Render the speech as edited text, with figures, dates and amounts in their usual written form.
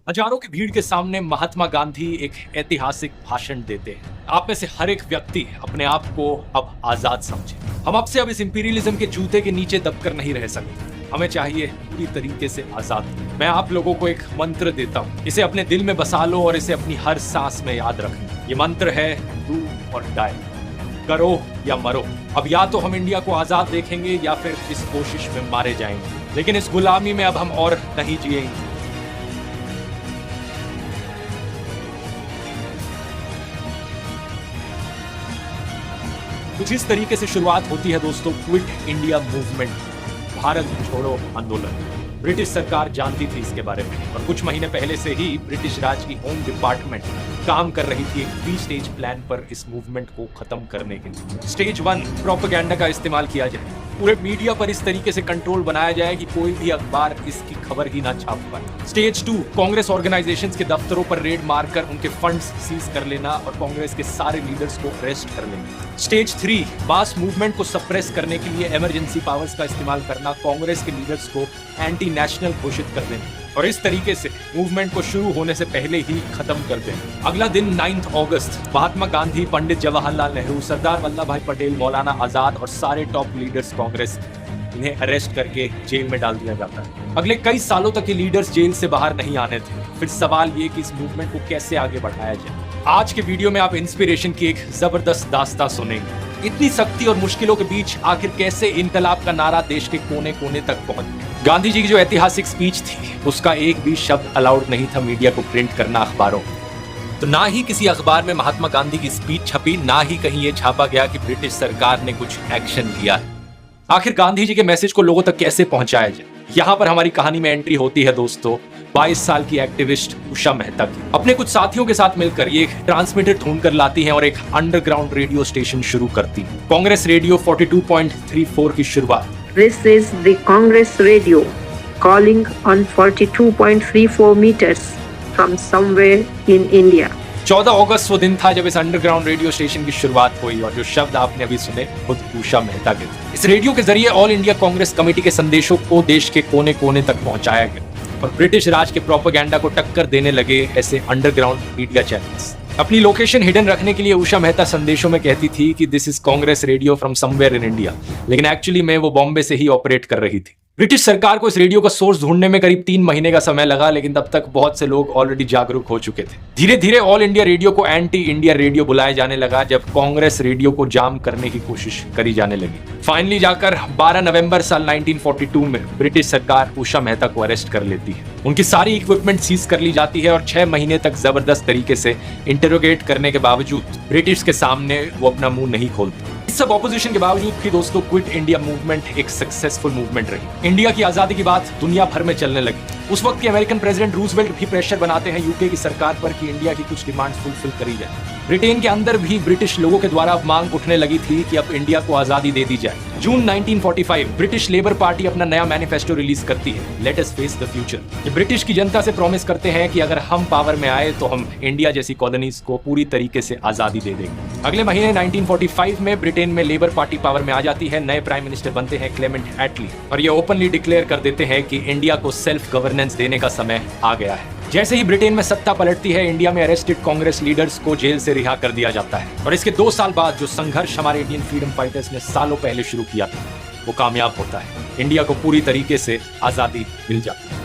हजारों की भीड़ के सामने महात्मा गांधी एक ऐतिहासिक भाषण देते हैं। आप में से हर एक व्यक्ति अपने आप को अब आजाद समझे। हम अब से अब इस इंपीरियलिज्म के जूते के नीचे दबकर नहीं रह सकते। हमें चाहिए पूरी तरीके से आजाद। मैं आप लोगों को एक मंत्र देता हूँ, इसे अपने दिल में बसा लो और इसे अपनी हर सांस में याद रखना। ये मंत्र है डू और डाई, करो या मरो। अब या तो हम इंडिया को आजाद देखेंगे या फिर इस कोशिश में मारे जाएंगे, लेकिन इस गुलामी में अब हम और नहीं जिएंगे। कुछ इस तरीके से शुरुआत होती है दोस्तों क्विट इंडिया मूवमेंट, भारत छोड़ो आंदोलन। ब्रिटिश सरकार जानती थी इसके बारे में और कुछ महीने पहले से ही ब्रिटिश राज की होम डिपार्टमेंट काम कर रही थी एक 3 स्टेज प्लान पर इस मूवमेंट को खत्म करने के लिए। स्टेज 1 प्रोपेगेंडा का इस्तेमाल किया जाए, पूरे मीडिया पर इस तरीके से कंट्रोल बनाया जाए कि कोई भी अखबार इसकी खबर ही ना छाप पाए। स्टेज 2 कांग्रेस ऑर्गेनाइजेशंस के दफ्तरों पर रेड मारकर उनके फंड्स सीज कर लेना और कांग्रेस के सारे लीडर्स को अरेस्ट कर लेना। स्टेज 3 मास मूवमेंट को सप्रेस करने के लिए इमरजेंसी पावर्स का इस्तेमाल करना, कांग्रेस के लीडर्स को एंटी नेशनल घोषित कर देना और इस तरीके से मूवमेंट को शुरू होने से पहले ही खत्म कर देना। अगला दिन 9 अगस्त, महात्मा गांधी, पंडित जवाहरलाल नेहरू, सरदार वल्लभ भाई पटेल, मौलाना आजाद और सारे टॉप लीडर्स कांग्रेस, इन्हें अरेस्ट करके जेल में डाल दिया जाता है। अगले कई सालों तक ये लीडर्स जेल से बाहर नहीं आने थे। फिर सवाल ये कि इस मूवमेंट को कैसे आगे बढ़ाया जाए। आज के वीडियो में आप इंस्पिरेशन की एक जबरदस्त दास्तां सुनेंगे। इतनी सख्ती और मुश्किलों के बीच आखिर कैसे इनकलाब का नारा देश के कोने कोने तक पहुंच गया। गांधी जी की जो ऐतिहासिक स्पीच थी उसका एक भी शब्द अलाउड नहीं था मीडिया को प्रिंट करना अखबारों में। तो ना ही किसी अखबार में महात्मा गांधी की स्पीच छपी, ना ही कहीं ये छापा गया कि ब्रिटिश सरकार ने कुछ एक्शन लिया है। आखिर गांधी जी के मैसेज को लोगों तक कैसे पहुंचाया जाए, यहाँ पर हमारी कहानी में एंट्री होती है दोस्तों 22 साल की एक्टिविस्ट उषा मेहता की। अपने कुछ साथियों के साथ मिलकर ये एक ट्रांसमीटर ढूंढ कर लाती हैं और एक अंडरग्राउंड रेडियो स्टेशन शुरू करती है। कांग्रेस रेडियो 42.34 की शुरुआत। This is the Congress Radio, calling on 42.34 meters from somewhere in India. 14 अगस्त वो दिन था जब इस अंडरग्राउंड रेडियो स्टेशन की शुरुआत हुई और जो शब्द आपने अभी सुने खुद उषा मेहता के थे। इस रेडियो के जरिए ऑल इंडिया कांग्रेस कमेटी के संदेशों को देश के कोने कोने तक पहुंचाया गया और ब्रिटिश राज के प्रोपेगेंडा को टक्कर देने लगे ऐसे अंडरग्राउंड मीडिया चैनल्स। अपनी लोकेशन हिडन रखने के लिए उषा मेहता संदेशों में कहती थी कि this is Congress radio from somewhere in India, लेकिन एक्चुअली में वो बॉम्बे से ही ऑपरेट कर रही थी। ब्रिटिश सरकार को इस रेडियो का सोर्स ढूंढने में करीब 3 महीने का समय लगा, लेकिन तब तक बहुत से लोग ऑलरेडी जागरूक हो चुके थे। धीरे धीरे ऑल इंडिया रेडियो को एंटी इंडिया रेडियो बुलाया जाने लगा जब कांग्रेस रेडियो को जाम करने की कोशिश करी जाने लगी। फाइनली जाकर 12 नवंबर साल 1942 में ब्रिटिश सरकार उषा मेहता को अरेस्ट कर लेती है। उनकी सारी इक्विपमेंट सीज कर ली जाती है और 6 महीने तक जबरदस्त तरीके से इंटरोगेट करने के बावजूद ब्रिटिश के सामने वो अपना मुंह नहीं खोलती। इस सब ऑपोजिशन के बावजूद भी दोस्तों क्विट इंडिया मूवमेंट एक सक्सेसफुल मूवमेंट रही। इंडिया की आजादी की बात दुनिया भर में चलने लगी। उस वक्त के अमेरिकन प्रेसिडेंट रूजवेल्ट भी प्रेशर बनाते हैं यूके की सरकार पर कि इंडिया की कुछ डिमांड फुलफिल करी जाए। ब्रिटेन के अंदर भी ब्रिटिश लोगों के द्वारा मांग उठने लगी थी कि अब इंडिया को आजादी दे दी जाए। जून 1945 ब्रिटिश लेबर पार्टी अपना नया मैनिफेस्टो रिलीज करती है, let us face the future. ये ब्रिटिश की जनता से प्रॉमिस करते हैं कि अगर हम पावर में आए तो हम इंडिया जैसी कॉलोनीज को पूरी तरीके से आजादी दे देंगे। अगले महीने 1945 में ब्रिटेन में लेबर पार्टी पावर में आ जाती है। नए प्राइम मिनिस्टर बनते हैं क्लेमेंट एटली और ये ओपनली डिक्लेयर कर देते हैं कि इंडिया को सेल्फ गवर्नेंस देने का समय आ गया है। जैसे ही ब्रिटेन में सत्ता पलटती है, इंडिया में अरेस्टेड कांग्रेस लीडर्स को जेल से रिहा कर दिया जाता है और इसके 2 साल बाद जो संघर्ष हमारे इंडियन फ्रीडम फाइटर्स ने सालों पहले शुरू किया था वो कामयाब होता है। इंडिया को पूरी तरीके से आजादी मिल जाती है।